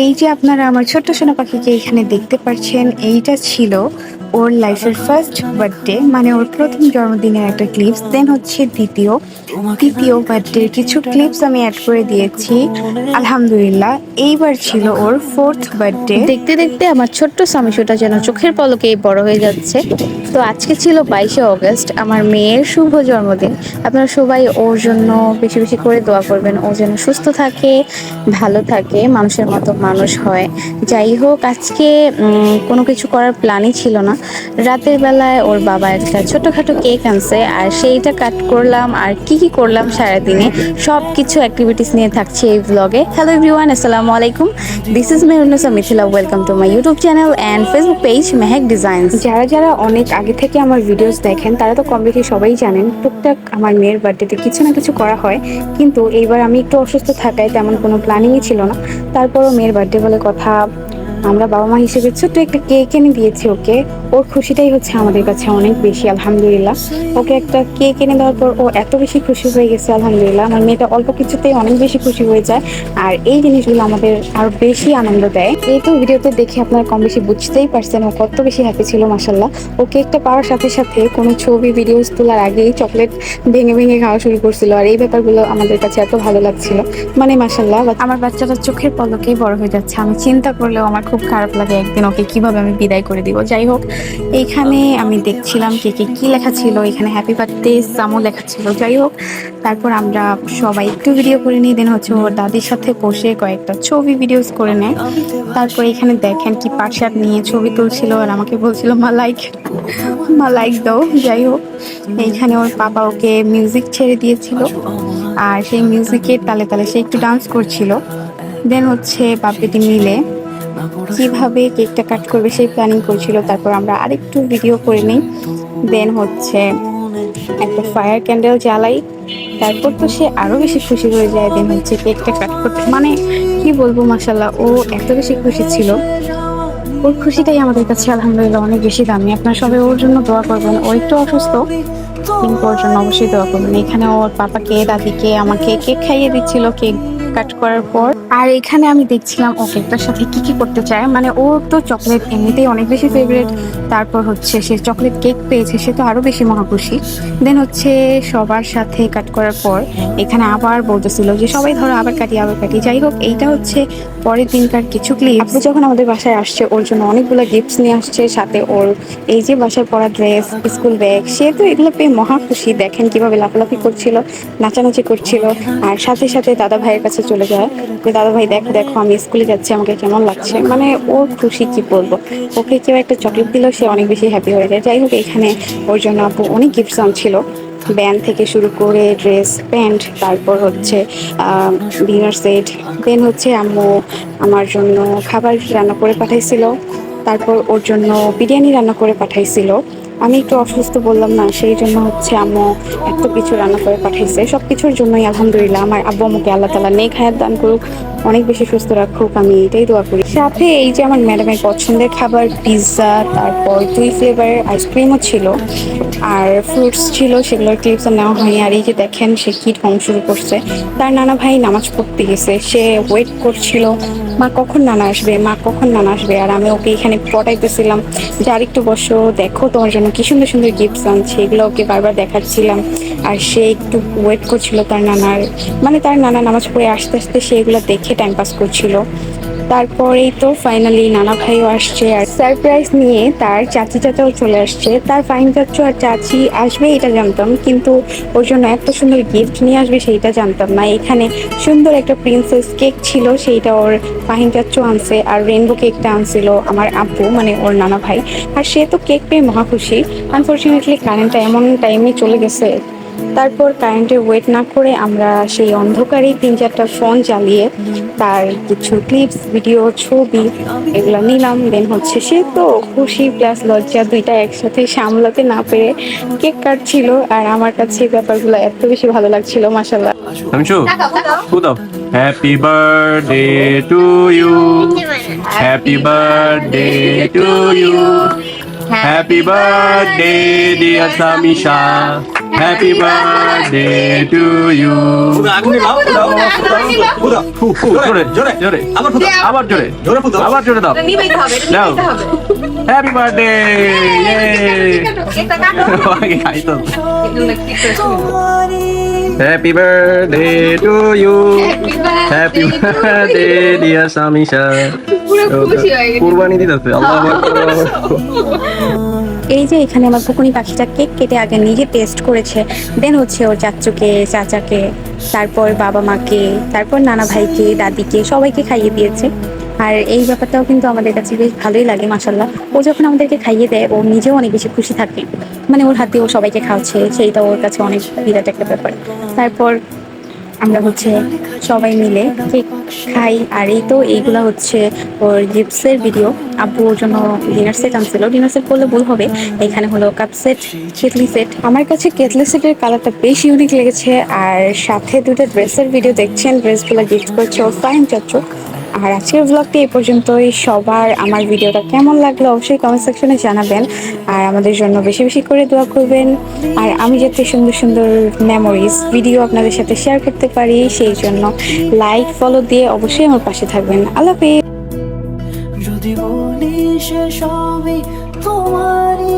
এই যে আপনারা আমার ছোট্ট সোনা পাখিকে এখানে দেখতে পাচ্ছেন, এইটা ছিল ওর লাইফের ফার্স্ট বার্থডে, মানে ওর প্রথম জন্মদিনের একটা ক্লিপস। দেন হচ্ছে দ্বিতীয় বার্থডের কিছু ক্লিপস আমি অ্যাড করে দিয়েছি। আলহামদুলিল্লাহ, এইবার ছিল ওর ফোর্থ বার্থডে। দেখতে দেখতে আমার ছোট্ট সামিশুটা যেন চোখের পলকেই বড় হয়ে যাচ্ছে। তো আজকে ছিল 22শে অগস্ট, আমার মেয়ের শুভ জন্মদিন। আপনারা সবাই ওর জন্য বেশি বেশি করে দোয়া করবেন, ও যেন সুস্থ থাকে, ভালো থাকে, মানুষের মতো মানুষ হয়। যাই হোক, আজকে কোনো কিছু করার প্ল্যানই ছিল না। রাতের বেলায় ওর বাবা একটা ছোটখাটো কেক আনছে, আর সেইটা কাট করলাম। আর কি কি করলাম সারাদিনে সব কিছু অ্যাক্টিভিটিস নিয়ে থাকছে এই ব্লগে। হ্যালো এভরিওয়ান, আসসালামু আলাইকুম। This is Mehrunnesa Mithila. Welcome to my YouTube channel and Facebook page Mehak designs. যারা যারা অনেক আগে থেকে আমার ভিডিওস দেখেন তারা তো কম বেশি সবাই জানেন, টুকটাক আমার মেয়ের বার্থডেতে কিছু না কিছু করা হয়। কিন্তু এইবার আমি একটু অসুস্থ থাকায় তেমন কোনো প্ল্যানিংই ছিল না। তারপরও মেয়ের বার্থডে বলে কথা, আমরা বাবা মা হিসেবে ছোট্ট একটা কেক এনে দিয়েছি ওকে। ওর খুশিটাই হচ্ছে আমাদের কাছে অনেক বেশি, আলহামদুলিল্লাহ। ওকে একটা কেক এনে দেওয়ার পর ও এত বেশি খুশি হয়ে গেছে, আলহামদুলিল্লাহ। আমার মেয়েটা অল্প কিছুতেই অনেক বেশি খুশি হয়ে যায়, আর এই জিনিসগুলো আমাদের আরো বেশি আনন্দ দেয়। এই তো ভিডিওতে দেখে আপনারা কম বেশি বুঝতেই পারছেন ও কত বেশি হ্যাপি ছিল, মাসাল্লাহ। ও কেকটা পাওয়ার সাথে সাথে কোনো ছবি ভিডিওস তোলার আগেই চকলেট ভেঙে ভেঙে খাওয়া শুরু করছিল, আর এই ব্যাপারগুলো আমাদের কাছে এত ভালো লাগছিল। মানে মাসাল্লাহ, আমার বাচ্চাটা চোখের পলকেই বড় হয়ে যাচ্ছে। আমি চিন্তা করলেও আমার খুব খারাপ লাগে একদিন ওকে কিভাবে আমি বিদায় করে দিব। যাই হোক, এইখানে আমি দেখছিলাম কেকে কি লেখা ছিল, এখানে হ্যাপি বার্থডে সামু লেখা ছিল। যাই হোক, তারপর আমরা সবাই একটু ভিডিও করে নিই। দেন হচ্ছে ওর দাদির সাথে বসে কয়েকটা ছবি ভিডিওস করে নেয়। তারপর এখানে দেখেন কি পাটশাট নিয়ে ছবি তুলছিল, আর আমাকে বলছিল মা লাইক দাও। যাই হোক, এইখানে ওর পাপা ওকে মিউজিক ছেড়ে দিয়েছিল, আর সেই মিউজিকের তালে তালে সে একটু ডান্স করছিল। দেন হচ্ছে বাপ্পিটি মিলে কিভাবে কেকটা কাট করবে সেই প্ল্যানিং করছিল। তারপর আমরা আরেকটু ভিডিও করে নিই। দেন হচ্ছে একটা ফায়ার ক্যান্ডেল জ্বালাই। তারপর তো সে আরো বেশি খুশি হয়ে যায়। দেন হচ্ছে কেকটা কাট করতে, মানে কি বলবো, মাসাল্লাহ ও এত বেশি খুশি ছিল। ওর খুশিটাই আমাদের কাছে আলহামদুলিল্লাহ অনেক বেশি দামি। আপনারা সবাই ওর জন্য দোয়া করবেন। ও একটু অসুস্থ, কিন্তু ওর জন্য অবশ্যই দোয়া করবেন। এখানে ওর পাপাকে, দাদিকে, আমাকে কেক খাইয়ে দিচ্ছিল কেক কাট করার পর। আর এখানে আমি দেখছিলাম ও কেকটার সাথে কি কি করতে চায়। মানে ওর তো চকলেট এমনিতেই অনেক বেশি ফেভারিট, তারপর হচ্ছে সে চকলেট কেক পেয়েছে, সে তো আরো বেশি মহা খুশি। দেন হচ্ছে সবার সাথে কাট করার পর এখানে আবার বলতেছিল যে সবাই ধরো আবার কাটি আবার কাটি। যাই হোক, এইটা হচ্ছে পরের দিনকার কিছু ক্লিপ। আপু যখন আমাদের বাসায় আসছে ওর জন্য অনেকগুলো গিফটস নিয়ে আসছে, সাথে ওর এই যে বাসায় পরা ড্রেস, স্কুল ব্যাগ, সে তো এগুলো পেয়ে মহা খুশি। দেখেন কিভাবে লাফালাফি করছিল, নাচানাচি করছিল, আর সাথে সাথে দাদা ভাইয়ের কাছে চলে যায় যে দাদা ভাই দেখো দেখো আমি স্কুলে যাচ্ছি, আমাকে কেমন লাগছে। মানে ওর খুশি কি বলবো। ওকে কেউ একটা চকলেট দিলেও সে অনেক বেশি হ্যাপি হয়ে যায়। যাই হোক, এখানে ওর জন্য আপু অনেক গিফটস আনছিল, ব্যান্ড থেকে শুরু করে ড্রেস, প্যান্ট, তারপর হচ্ছে ডিনার সেট। দেন হচ্ছে আম্মু আমার জন্য খাবার রান্না করে পাঠাইছিল। তারপর ওর জন্য বিরিয়ানি রান্না করে পাঠাইছিল। আমি একটু অসুস্থ বললাম না, সেই জন্য হচ্ছে আম্মু এত কিছু রান্না করে পাঠাইছে। সব কিছুর জন্যই আলহামদুলিল্লাহ আমার আব্বু আম্মুকে আল্লাহ তাআলা নেক হায়াত দান করুক, অনেক বেশি সুস্থ রাখুক, আমি এটাই দোয়া করি। সাথে এই যে আমার ম্যাডামের পছন্দের খাবার পিৎজা, তারপর 2 ফ্লেভারের আইসক্রিমও ছিল, আর ফ্রুটস ছিল, সেগুলোর ক্লিপস নেওয়া হয়নি। আর এই যে দেখেন সে কি ঢং শুরু করছে। তার নানা ভাই নামাজ পড়তে গেছে, সে ওয়েট করছিল মা কখন নানা আসবে, মা কখন নানা আসবে। আর আমি ওকে এখানে পটাইতেছিলাম যে আরেকটু বসো, দেখো তোমার জন্য কি সুন্দর সুন্দর গিফটস আনছে, এগুলো ওকে বারবার দেখাচ্ছিলাম। আর সে একটু ওয়েট করছিল তার নানার, মানে তার নানা নামাজ পড়ে আস্তে আস্তে সে এগুলো দেখে টাইম পাস করছিল। তারপরেই তো ফাইনালি নানা ভাইও আসছে, আর সারপ্রাইজ নিয়ে তার চাচি চাচাও চলে আসছে। তার ফাইন চাচু আর চাচি আসবে এটা জানতাম, কিন্তু ওর জন্য এত সুন্দর গিফট নিয়ে আসবে সেইটা জানতাম না। এখানে সুন্দর একটা প্রিন্সেস কেক ছিল, সেইটা ওর ফাহিম চাচু আনছে, আর রেনবো কেকটা আনছিল আমার আব্বু, মানে ওর নানা ভাই। আর সে তো কেক পেয়ে মহা খুশি। আনফর্চুনেটলি কারেন্টটা এমন টাইমে চলে গেছে। তারপর কারেন্টে ওয়েট না করে আমরা সেই অন্ধকারেই 3-4টা ফোন জ্বালিয়ে তার কিছু ক্লিপস, ভিডিও, ছবি এগুলো নিলাম। দেন হচ্ছে সে তো খুশি প্লাস লজ্জা দুইটা একসাথে সামলাতে না পেরে কেক কাটছিল। আর আমার কাছে এই ব্যাপারগুলো এত বেশি ভালো লাগছিল, মাশাআল্লাহ। Samshu, who the Happy birthday to you. Happy birthday to you. Happy birthday, dear Samisha. Happy birthday to you. জোরে জোরে জোরে আবার জোরে আবার জোরে দাও দাও। Happy birthday. Happy birthday to you. Happy birthday dear Samisha. কুরবানি দিতেছে আল্লাহু আকবার। এই যে এখানে আমার পুকুনি পাখিটা কেক কেটে আগে নিজে টেস্ট করেছে, দেন হচ্ছে ওর চাচুকে, চাচাকে, তারপর বাবা মাকে, তারপর নানা ভাইকে, দাদিকে, সবাইকে খাইয়ে দিয়েছে। আর এই ব্যাপারটাও কিন্তু আমাদের কাছে বেশ ভালোই লাগে মাশাল্লাহ। ও যখন আমাদেরকে খাইয়ে দেয় ও নিজেও অনেক বেশি খুশি থাকে, মানে ওর হাতে ও সবাইকে খাওয়াচ্ছে, সেইটা ওর কাছে অনেক বিরাট একটা ব্যাপার। তারপর আমরা হচ্ছে সবাই মিলে কেক খাই। আর এই তো এইগুলা হচ্ছে ওর গিফটসের ভিডিও। আব্বু ওর জন্য ডিনার সেট আনছিল, ডিনার সেট বললে ভুল হবে, এখানে হলো কাপ সেট, কেটলি সেট। আমার কাছে কেটলি সেটের কালারটা বেশ ইউনিক লেগেছে। আর সাথে দুটো ড্রেসের ভিডিও দেখছেন, ড্রেসগুলো গিফট করছে ওর ফাইন চাচ্চু। আর আজকের ব্লগটি এই পর্যন্তই। সবার আমার ভিডিওটা কেমন লাগলো অবশ্যই কমেন্ট সেকশনে জানাবেন। আর আমাদের জন্য বেশি বেশি করে দোয়া করবেন। আর আমি যাতে সুন্দর সুন্দর মেমোরিজ ভিডিও আপনাদের সাথে শেয়ার করতে পারি, সেই জন্য লাইক ফলো দিয়ে অবশ্যই আমার পাশে থাকবেন। আল্লাহ হাফেজ। যদি বলি সে সবই তোমারই